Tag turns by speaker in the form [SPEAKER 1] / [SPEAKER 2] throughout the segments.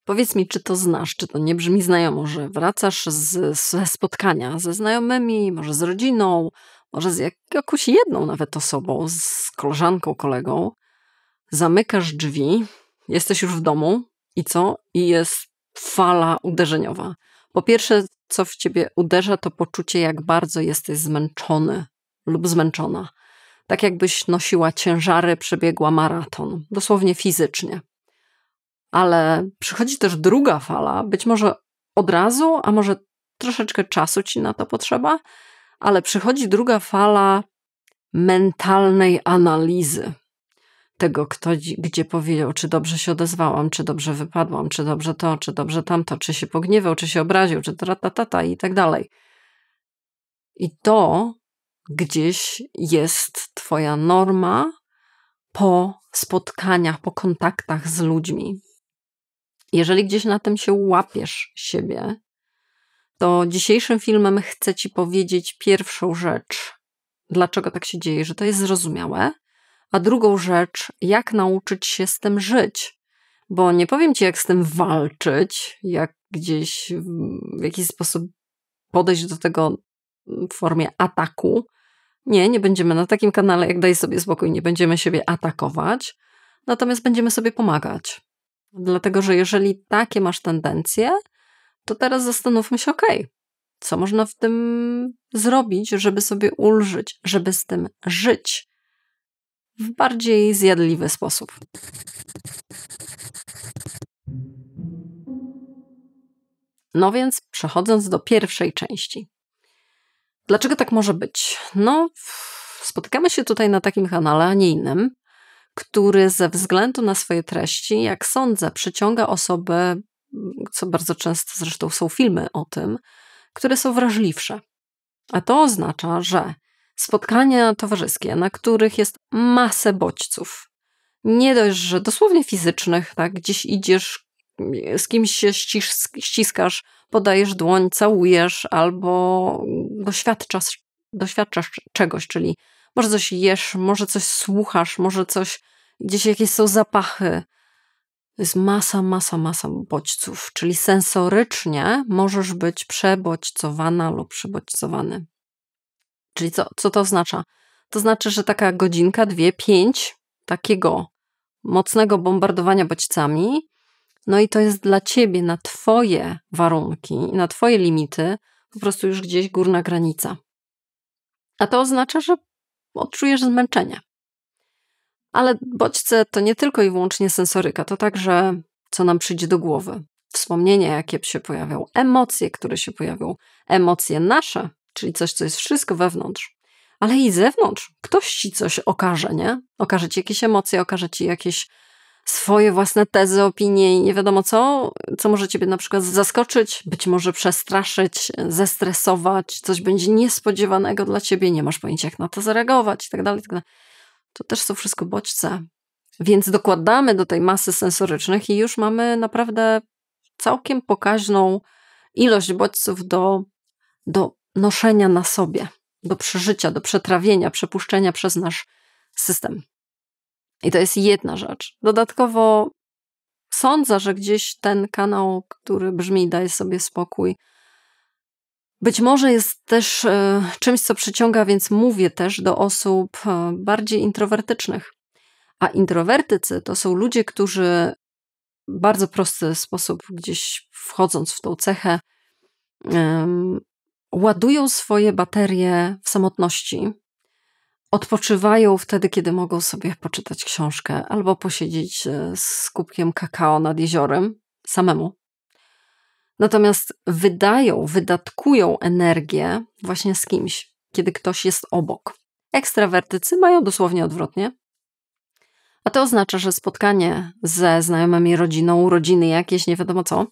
[SPEAKER 1] Powiedz mi, czy to znasz, czy to nie brzmi znajomo, że wracasz ze spotkania ze znajomymi, może z rodziną, może z jakąś jedną nawet osobą, z koleżanką, kolegą, zamykasz drzwi, jesteś już w domu i co? I jest fala uderzeniowa. Po pierwsze, co w ciebie uderza, to poczucie, jak bardzo jesteś zmęczony lub zmęczona. Tak jakbyś nosiła ciężary, przebiegła maraton, dosłownie fizycznie. Ale przychodzi też druga fala, być może od razu, a może troszeczkę czasu ci na to potrzeba, ale przychodzi druga fala mentalnej analizy tego, kto gdzie powiedział, czy dobrze się odezwałam, czy dobrze wypadłam, czy dobrze to, czy dobrze tamto, czy się pogniewał, czy się obraził, czy tata i tak dalej. I to gdzieś jest twoja norma po spotkaniach, po kontaktach z ludźmi. Jeżeli gdzieś na tym się łapiesz siebie, to dzisiejszym filmem chcę ci powiedzieć pierwszą rzecz, dlaczego tak się dzieje, że to jest zrozumiałe, a drugą rzecz, jak nauczyć się z tym żyć. Bo nie powiem ci, jak z tym walczyć, jak gdzieś w jakiś sposób podejść do tego w formie ataku. Nie będziemy na takim kanale, jak daj sobie spokój, nie będziemy siebie atakować, natomiast będziemy sobie pomagać. Dlatego, że jeżeli takie masz tendencje, to teraz zastanówmy się, co można w tym zrobić, żeby sobie ulżyć, żeby z tym żyć w bardziej zjadliwy sposób. No więc przechodząc do pierwszej części. Dlaczego tak może być? No, spotykamy się tutaj na takim kanale, a nie innym, który ze względu na swoje treści, jak sądzę, przyciąga osoby, co bardzo często zresztą są filmy o tym, które są wrażliwsze. A to oznacza, że spotkania towarzyskie, na których jest masę bodźców, nie dość, że dosłownie fizycznych, tak, gdzieś idziesz, z kimś się ściskasz, podajesz dłoń, całujesz albo doświadczasz czegoś, czyli może coś jesz, może coś słuchasz, może coś, gdzieś jakieś są zapachy. To jest masa bodźców, czyli sensorycznie możesz być przebodźcowana lub przebodźcowany. Czyli co to oznacza? To znaczy, że taka godzinka, 2, 5 takiego mocnego bombardowania bodźcami, no i to jest dla ciebie na twoje warunki i na twoje limity po prostu już gdzieś górna granica. A to oznacza, że odczujesz zmęczenie. Ale bodźce to nie tylko i wyłącznie sensoryka, to także co nam przyjdzie do głowy. Wspomnienia, jakie się pojawią, emocje, które się pojawią, emocje nasze, czyli coś, co jest wszystko wewnątrz, ale i zewnątrz. Ktoś ci coś okaże, nie? Okaże ci jakieś emocje, okaże ci jakieś swoje własne tezy, opinie i nie wiadomo co może ciebie na przykład zaskoczyć, być może przestraszyć, zestresować, coś będzie niespodziewanego dla ciebie, nie masz pojęcia, jak na to zareagować i tak dalej. To też są wszystko bodźce. Więc dokładamy do tej masy sensorycznych i już mamy naprawdę całkiem pokaźną ilość bodźców do noszenia na sobie, do przeżycia, do przetrawienia, przepuszczenia przez nasz system. I to jest jedna rzecz. Dodatkowo sądzę, że gdzieś ten kanał, który brzmi Daj sobie spokój, być może jest też czymś, co przyciąga, więc mówię też do osób bardziej introwertycznych. A introwertycy to są ludzie, którzy w bardzo prosty sposób, gdzieś wchodząc w tą cechę, ładują swoje baterie w samotności. Odpoczywają wtedy, kiedy mogą sobie poczytać książkę albo posiedzieć z kubkiem kakao nad jeziorem samemu. Natomiast wydatkują energię właśnie z kimś, kiedy ktoś jest obok. Ekstrawertycy mają dosłownie odwrotnie. A to oznacza, że spotkanie ze znajomymi, rodziną, urodziny jakieś, nie wiadomo co,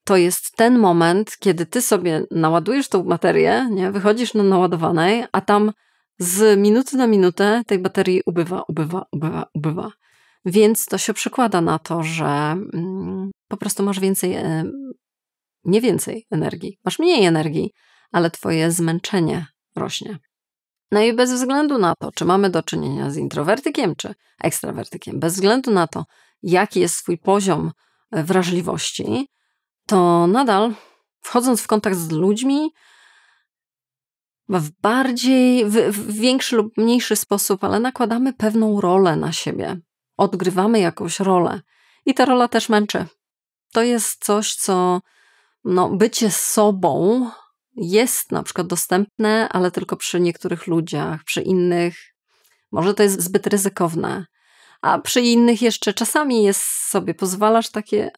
[SPEAKER 1] to jest ten moment, kiedy ty sobie naładujesz tą baterię, nie? Wychodzisz na naładowanej, a tam z minuty na minutę tej baterii ubywa. Więc to się przekłada na to, że po prostu masz nie więcej energii. Masz mniej energii, ale twoje zmęczenie rośnie. No i bez względu na to, czy mamy do czynienia z introwertykiem, czy ekstrawertykiem, bez względu na to, jaki jest twój poziom wrażliwości, to nadal wchodząc w kontakt z ludźmi w większy lub mniejszy sposób, ale nakładamy pewną rolę na siebie. Odgrywamy jakąś rolę. I ta rola też męczy. To jest coś, co bycie sobą jest na przykład dostępne, ale tylko przy niektórych ludziach, przy innych może to jest zbyt ryzykowne. A przy innych jeszcze czasami jest sobie, pozwalasz takie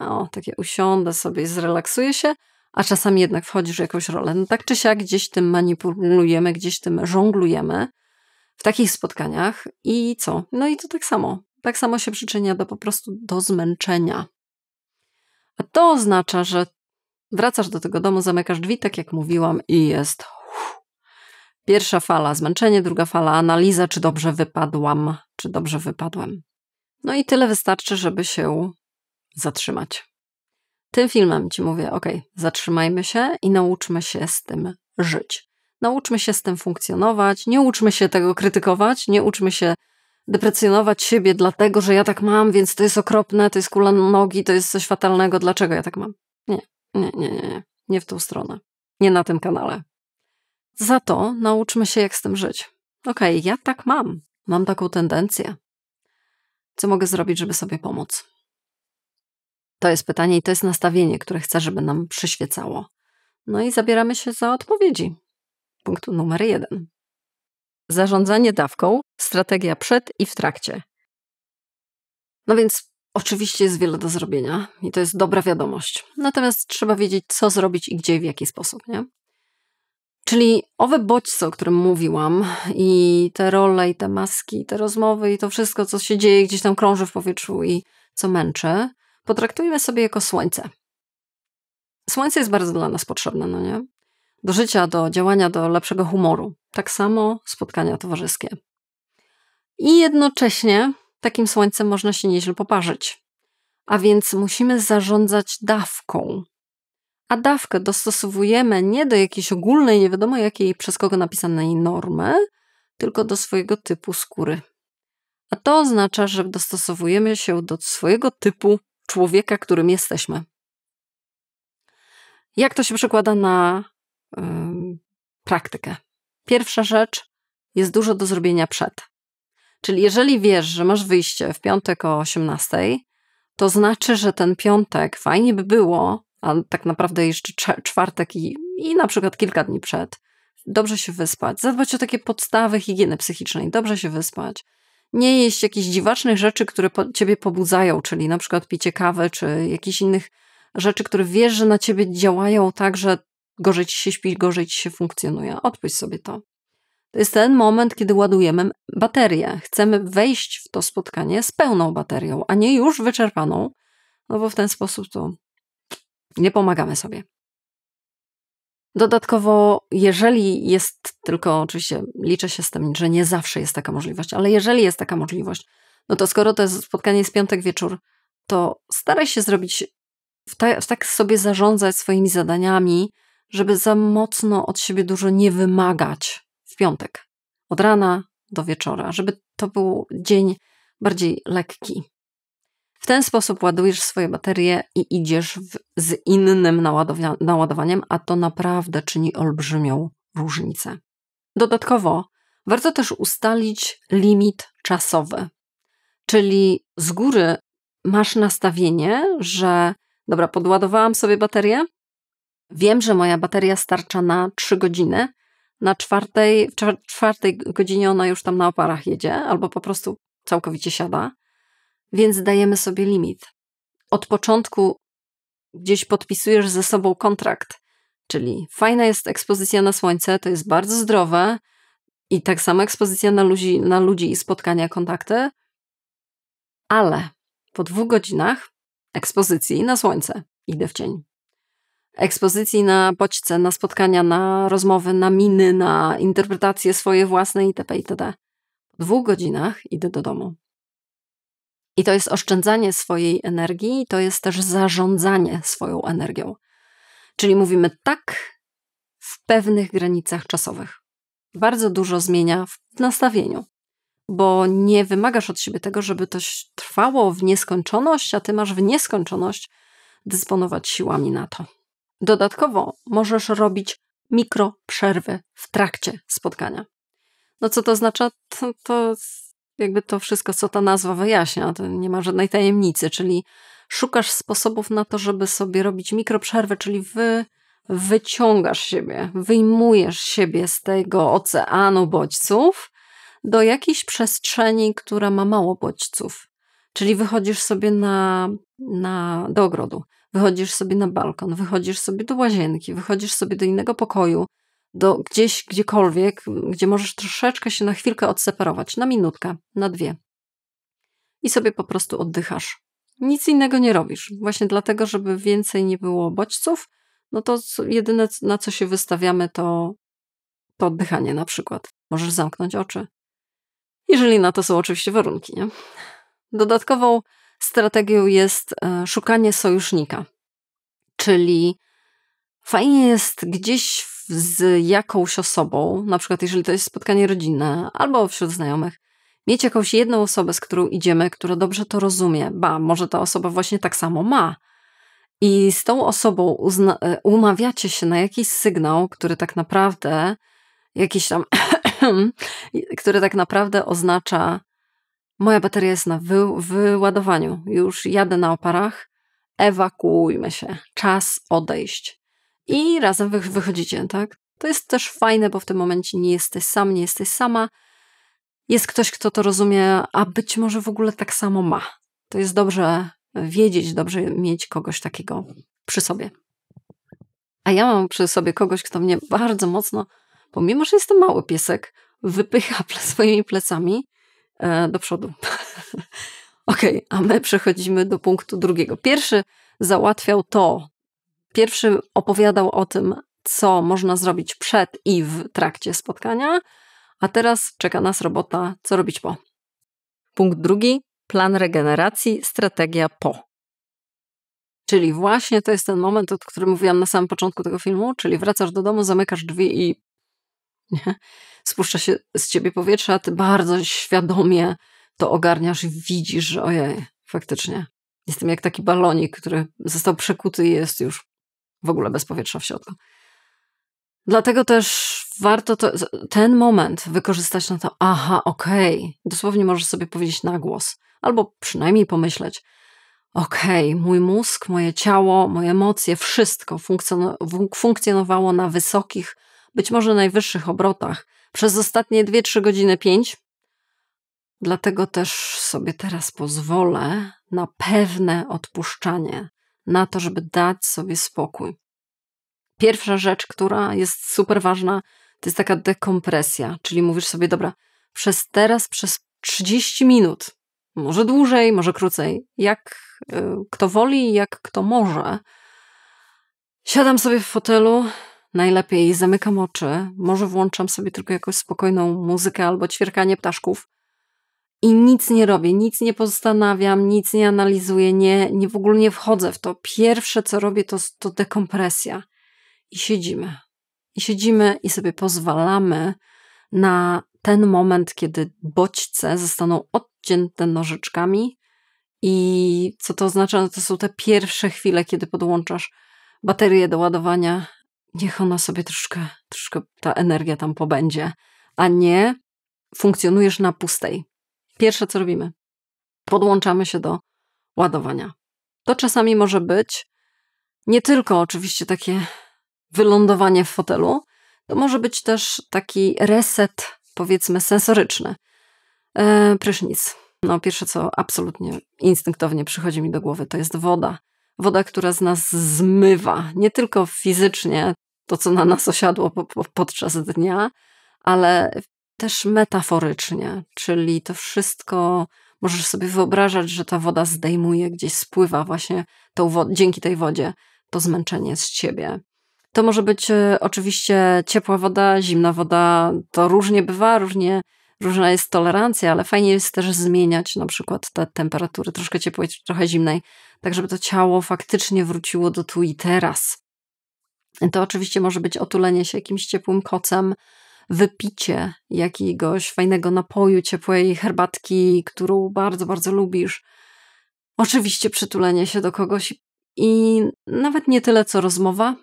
[SPEAKER 1] usiądę sobie i zrelaksuję się, a czasami jednak wchodzisz w jakąś rolę. Tak czy siak gdzieś tym manipulujemy, gdzieś tym żonglujemy w takich spotkaniach i co? No i to tak samo. Tak samo się przyczynia po prostu do zmęczenia. A to oznacza, że wracasz do tego domu, zamykasz drzwi, tak jak mówiłam i jest pierwsza fala zmęczenie, druga fala analiza, czy dobrze wypadłam, czy dobrze wypadłem. No i tyle wystarczy, żeby się zatrzymać. Tym filmem ci mówię, zatrzymajmy się i nauczmy się z tym żyć. Nauczmy się z tym funkcjonować, nie uczmy się tego krytykować, nie uczmy się deprecjonować siebie dlatego, że ja tak mam, więc to jest okropne, to jest kula nogi, to jest coś fatalnego, dlaczego ja tak mam? Nie w tą stronę. Nie na tym kanale. Za to nauczmy się, jak z tym żyć. Ja tak mam taką tendencję. Co mogę zrobić, żeby sobie pomóc? To jest pytanie i to jest nastawienie, które chcę, żeby nam przyświecało. No i zabieramy się za odpowiedzi. Punkt numer 1. Zarządzanie dawką, strategia przed i w trakcie. No więc oczywiście jest wiele do zrobienia i to jest dobra wiadomość. Natomiast trzeba wiedzieć, co zrobić i gdzie i w jaki sposób, nie? Czyli owe bodźce, o którym mówiłam i te role, i te maski, i te rozmowy, i to wszystko, co się dzieje, gdzieś tam krąży w powietrzu i co męczy, potraktujmy sobie jako słońce. Słońce jest bardzo dla nas potrzebne, no nie? Do życia, do działania, do lepszego humoru. Tak samo spotkania towarzyskie. I jednocześnie takim słońcem można się nieźle poparzyć. A więc musimy zarządzać dawką. A dawkę dostosowujemy nie do jakiejś ogólnej, nie wiadomo jakiej przez kogo napisanej normy, tylko do swojego typu skóry. A to oznacza, że dostosowujemy się do swojego typu człowieka, którym jesteśmy. Jak to się przekłada na praktykę? Pierwsza rzecz, jest dużo do zrobienia przed. Czyli jeżeli wiesz, że masz wyjście w piątek o 18:00, to znaczy, że ten piątek fajnie by było, a tak naprawdę jeszcze czwartek i na przykład kilka dni przed, dobrze się wyspać, zadbać o takie podstawy higieny psychicznej, dobrze się wyspać, nie jeść jakichś dziwacznych rzeczy, które ciebie pobudzają, czyli na przykład picie kawy, czy jakichś innych rzeczy, które wiesz, że na ciebie działają tak, że gorzej ci się śpi, gorzej ci się funkcjonuje. Odpuść sobie to. To jest ten moment, kiedy ładujemy baterię. Chcemy wejść w to spotkanie z pełną baterią, a nie już wyczerpaną, no bo w ten sposób to nie pomagamy sobie. Dodatkowo, jeżeli jest tylko, oczywiście liczę się z tym, że nie zawsze jest taka możliwość, ale jeżeli jest taka możliwość, no to skoro to jest spotkanie jest piątek wieczór, to staraj się zrobić, tak sobie zarządzać swoimi zadaniami, żeby za mocno od siebie dużo nie wymagać w piątek. Od rana do wieczora, żeby to był dzień bardziej lekki. W ten sposób ładujesz swoje baterie i idziesz z innym naładowaniem, a to naprawdę czyni olbrzymią różnicę. Dodatkowo warto też ustalić limit czasowy, czyli z góry masz nastawienie, że dobra, podładowałam sobie baterię, wiem, że moja bateria starcza na 3 godziny, w czwartej godzinie ona już tam na oparach jedzie, albo po prostu całkowicie siada, więc dajemy sobie limit. Od początku gdzieś podpisujesz ze sobą kontrakt, czyli fajna jest ekspozycja na słońce, to jest bardzo zdrowe i tak samo ekspozycja na ludzi i spotkania, kontakty, ale po 2 godzinach ekspozycji na słońce idę w cień. Ekspozycji na bodźce, na spotkania, na rozmowy, na miny, na interpretacje swoje własne itp. itd. Po 2 godzinach idę do domu. I to jest oszczędzanie swojej energii, to jest też zarządzanie swoją energią. Czyli mówimy tak w pewnych granicach czasowych. Bardzo dużo zmienia w nastawieniu. bo nie wymagasz od siebie tego, żeby to trwało w nieskończoność, a ty masz w nieskończoność dysponować siłami na to. Dodatkowo możesz robić mikroprzerwy w trakcie spotkania. No co to oznacza? To jakby to wszystko, co ta nazwa wyjaśnia, to nie ma żadnej tajemnicy, czyli szukasz sposobów na to, żeby sobie robić mikroprzerwy, czyli wyciągasz siebie, wyjmujesz siebie z tego oceanu bodźców do jakiejś przestrzeni, która ma mało bodźców. Czyli wychodzisz sobie do ogrodu, wychodzisz sobie na balkon, wychodzisz sobie do łazienki, wychodzisz sobie do innego pokoju, gdziekolwiek, gdzie możesz troszeczkę się na chwilkę odseparować, na minutkę, na 2. I sobie po prostu oddychasz. Nic innego nie robisz. Właśnie dlatego, żeby więcej nie było bodźców, no to jedyne, na co się wystawiamy, to oddychanie na przykład. Możesz zamknąć oczy. Jeżeli na to są oczywiście warunki, nie? Dodatkową strategią jest szukanie sojusznika. Czyli fajnie jest gdzieś z jakąś osobą, na przykład jeżeli to jest spotkanie rodzinne albo wśród znajomych, mieć jakąś jedną osobę, z którą idziemy, która dobrze to rozumie. Może ta osoba właśnie tak samo ma. I z tą osobą umawiacie się na jakiś sygnał, który tak naprawdę który tak naprawdę oznacza: moja bateria jest na wyładowaniu, już jadę na oparach, ewakuujmy się, czas odejść. I razem wychodzicie, tak? To jest też fajne, bo w tym momencie nie jesteś sam, nie jesteś sama. Jest ktoś, kto to rozumie, a być może w ogóle tak samo ma. To jest dobrze wiedzieć, dobrze mieć kogoś takiego przy sobie. A ja mam przy sobie kogoś, kto mnie bardzo mocno, pomimo że jestem mały piesek, wypycha swoimi plecami do przodu. Okej, a my przechodzimy do punktu drugiego. Pierwszy załatwiał to. Pierwszy opowiadał o tym, co można zrobić przed i w trakcie spotkania, a teraz czeka nas robota, co robić po. Punkt drugi, plan regeneracji, strategia po. Czyli właśnie to jest ten moment, o którym mówiłam na samym początku tego filmu, czyli wracasz do domu, zamykasz drzwi i spuszcza się z ciebie powietrze, a ty bardzo świadomie to ogarniasz i widzisz, że ojej, faktycznie jestem jak taki balonik, który został przekuty i jest już w ogóle bez powietrza w środku. Dlatego też warto ten moment wykorzystać na to, okej. Dosłownie możesz sobie powiedzieć na głos, albo przynajmniej pomyśleć, mój mózg, moje ciało, moje emocje, wszystko funkcjonowało na wysokich, być może najwyższych obrotach przez ostatnie 2-3 godziny, 5. Dlatego też sobie teraz pozwolę na pewne odpuszczanie, na to, żeby dać sobie spokój. Pierwsza rzecz, która jest super ważna, to jest taka dekompresja, czyli mówisz sobie, dobra, przez 30 minut, może dłużej, może krócej, jak kto woli, jak kto może, siadam sobie w fotelu, najlepiej zamykam oczy, może włączam sobie tylko jakąś spokojną muzykę albo ćwierkanie ptaszków i nic nie robię, nic nie postanawiam, nic nie analizuję, w ogóle nie wchodzę w to. Pierwsze, co robię, to dekompresja. I siedzimy i sobie pozwalamy na ten moment, kiedy bodźce zostaną odcięte nożyczkami. I co to oznacza? No to są te pierwsze chwile, kiedy podłączasz baterię do ładowania. Niech ona sobie troszkę ta energia tam pobędzie, a nie funkcjonujesz na pustej. Pierwsze, co robimy, podłączamy się do ładowania. To czasami może być nie tylko oczywiście takie wylądowanie w fotelu, to może być też taki reset, powiedzmy, sensoryczny. Prysznic. Pierwsze, co absolutnie instynktownie przychodzi mi do głowy, to jest woda. Woda, która z nas zmywa, nie tylko fizycznie to, co na nas osiadło podczas dnia, ale też metaforycznie, czyli to wszystko możesz sobie wyobrażać, że ta woda zdejmuje, gdzieś spływa właśnie dzięki tej wodzie to zmęczenie z ciebie. To może być oczywiście ciepła woda, zimna woda, to różnie bywa, różna jest tolerancja, ale fajnie jest też zmieniać na przykład te temperatury, troszkę ciepłej, trochę zimnej, tak żeby to ciało faktycznie wróciło do tu i teraz. To oczywiście może być otulenie się jakimś ciepłym kocem, wypicie jakiegoś fajnego napoju, ciepłej herbatki, którą bardzo, bardzo lubisz. Oczywiście przytulenie się do kogoś i nawet nie tyle co rozmowa,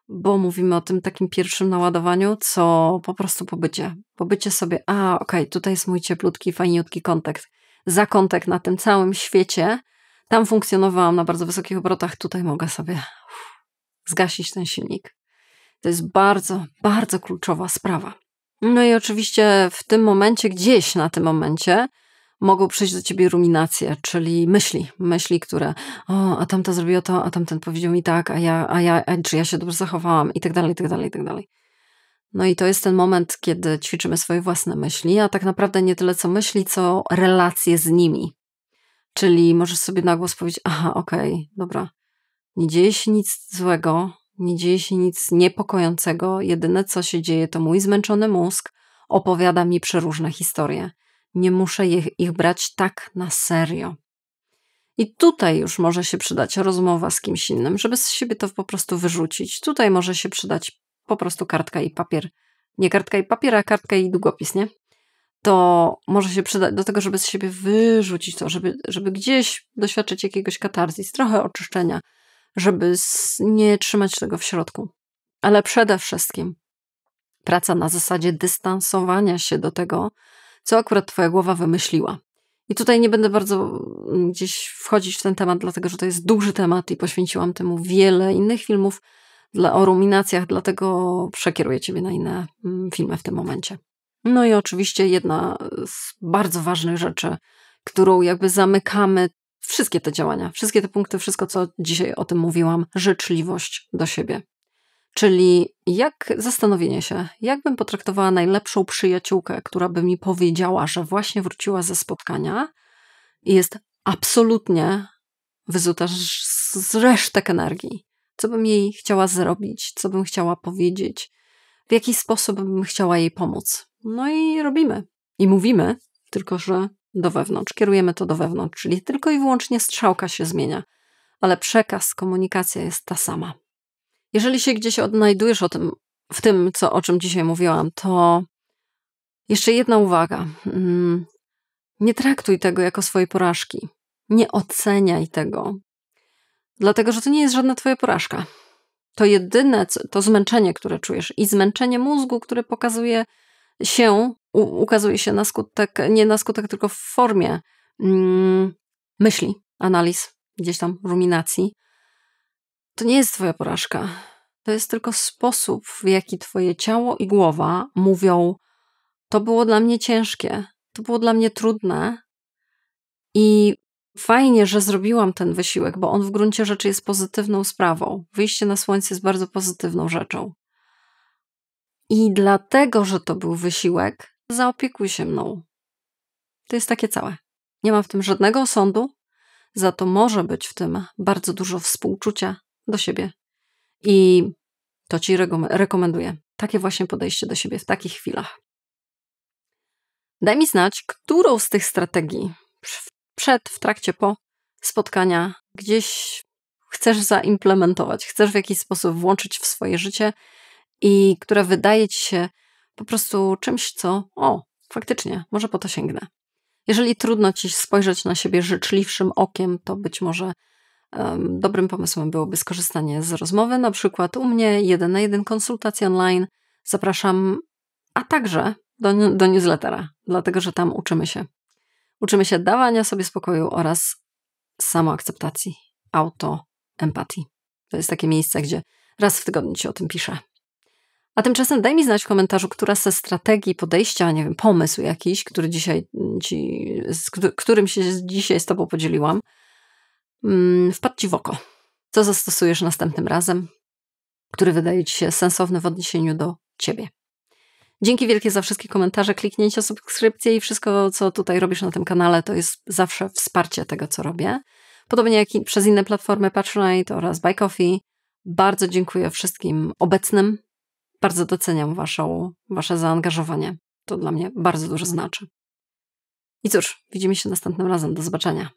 [SPEAKER 1] bo mówimy o tym takim pierwszym naładowaniu, co po prostu pobycie. Pobycie sobie, okej, tutaj jest mój cieplutki, fajniutki kontakt. Za kontakt na tym całym świecie. Tam funkcjonowałam na bardzo wysokich obrotach, tutaj mogę sobie zgasić ten silnik. To jest bardzo, bardzo kluczowa sprawa. No i oczywiście w tym momencie, gdzieś na tym momencie mogą przyjść do ciebie ruminacje, czyli myśli, które a tamta zrobiła to, a tamten powiedział mi tak, czy ja się dobrze zachowałam i tak dalej, i tak dalej, i tak dalej. No i to jest ten moment, kiedy ćwiczymy swoje własne myśli, a tak naprawdę nie tyle co myśli, co relacje z nimi. Czyli możesz sobie na głos powiedzieć, okej, dobra, nie dzieje się nic złego, nie dzieje się nic niepokojącego, jedyne co się dzieje to mój zmęczony mózg opowiada mi przeróżne historie. Nie muszę ich brać tak na serio. I tutaj już może się przydać rozmowa z kimś innym, żeby z siebie to po prostu wyrzucić. Tutaj może się przydać po prostu kartka i papier. Nie kartka i papier, a kartka i długopis, nie? To może się przydać do tego, żeby z siebie wyrzucić to, żeby gdzieś doświadczyć jakiegoś katarzis, trochę oczyszczenia, żeby nie trzymać tego w środku. Ale przede wszystkim praca na zasadzie dystansowania się do tego, co akurat twoja głowa wymyśliła. I tutaj nie będę bardzo gdzieś wchodzić w ten temat, dlatego że to jest duży temat i poświęciłam temu wiele innych filmów o ruminacjach, dlatego przekieruję ciebie na inne filmy w tym momencie. No i oczywiście jedna z bardzo ważnych rzeczy, którą jakby zamykamy wszystkie te działania, wszystkie te punkty, wszystko co dzisiaj o tym mówiłam, życzliwość do siebie. Czyli zastanowienie się, jak bym potraktowała najlepszą przyjaciółkę, która by mi powiedziała, że właśnie wróciła ze spotkania i jest absolutnie wyzuta z resztek energii. Co bym jej chciała zrobić, co bym chciała powiedzieć, w jaki sposób bym chciała jej pomóc. No i robimy. I mówimy, tylko że do wewnątrz. Kierujemy to do wewnątrz, czyli tylko i wyłącznie strzałka się zmienia. Ale przekaz, komunikacja jest ta sama. Jeżeli się gdzieś odnajdujesz w tym, o czym dzisiaj mówiłam, to jeszcze jedna uwaga. Nie traktuj tego jako swojej porażki. Nie oceniaj tego. Dlatego, że to nie jest żadna twoja porażka. To jedyne, to zmęczenie, które czujesz i zmęczenie mózgu, które ukazuje się na skutek, nie na skutek, tylko w formie myśli, analiz, gdzieś tam ruminacji, to nie jest twoja porażka. To jest tylko sposób, w jaki twoje ciało i głowa mówią, to było dla mnie ciężkie, to było dla mnie trudne i fajnie, że zrobiłam ten wysiłek, bo on w gruncie rzeczy jest pozytywną sprawą. Wyjście na słońce jest bardzo pozytywną rzeczą. I dlatego, że to był wysiłek, zaopiekuj się mną. To jest takie całe. Nie ma w tym żadnego osądu, za to może być w tym bardzo dużo współczucia do siebie. I to ci rekomenduję. Takie właśnie podejście do siebie w takich chwilach. Daj mi znać, którą z tych strategii w trakcie, po spotkania gdzieś chcesz zaimplementować, chcesz w jakiś sposób włączyć w swoje życie i która wydaje ci się po prostu czymś, co faktycznie, może po to sięgnę. Jeżeli trudno ci spojrzeć na siebie życzliwszym okiem, to być może dobrym pomysłem byłoby skorzystanie z rozmowy, na przykład u mnie 1 na 1 konsultacja online. Zapraszam, a także do newslettera, dlatego że tam uczymy się. Uczymy się dawania sobie spokoju oraz samoakceptacji, autoempatii. To jest takie miejsce, gdzie raz w tygodniu ci o tym piszę. A tymczasem daj mi znać w komentarzu, która ze strategii podejścia, nie wiem, pomysł jakiś, którym się dzisiaj z tobą podzieliłam, wpadł ci w oko. Co zastosujesz następnym razem, który wydaje ci się sensowny w odniesieniu do ciebie. Dzięki wielkie za wszystkie komentarze, kliknięcia, subskrypcje i wszystko, co tutaj robisz na tym kanale, to jest zawsze wsparcie tego, co robię. Podobnie jak i przez inne platformy Patronite oraz Buy Coffee. Bardzo dziękuję wszystkim obecnym. Bardzo doceniam wasze zaangażowanie. To dla mnie bardzo dużo znaczy. I cóż, widzimy się następnym razem. Do zobaczenia.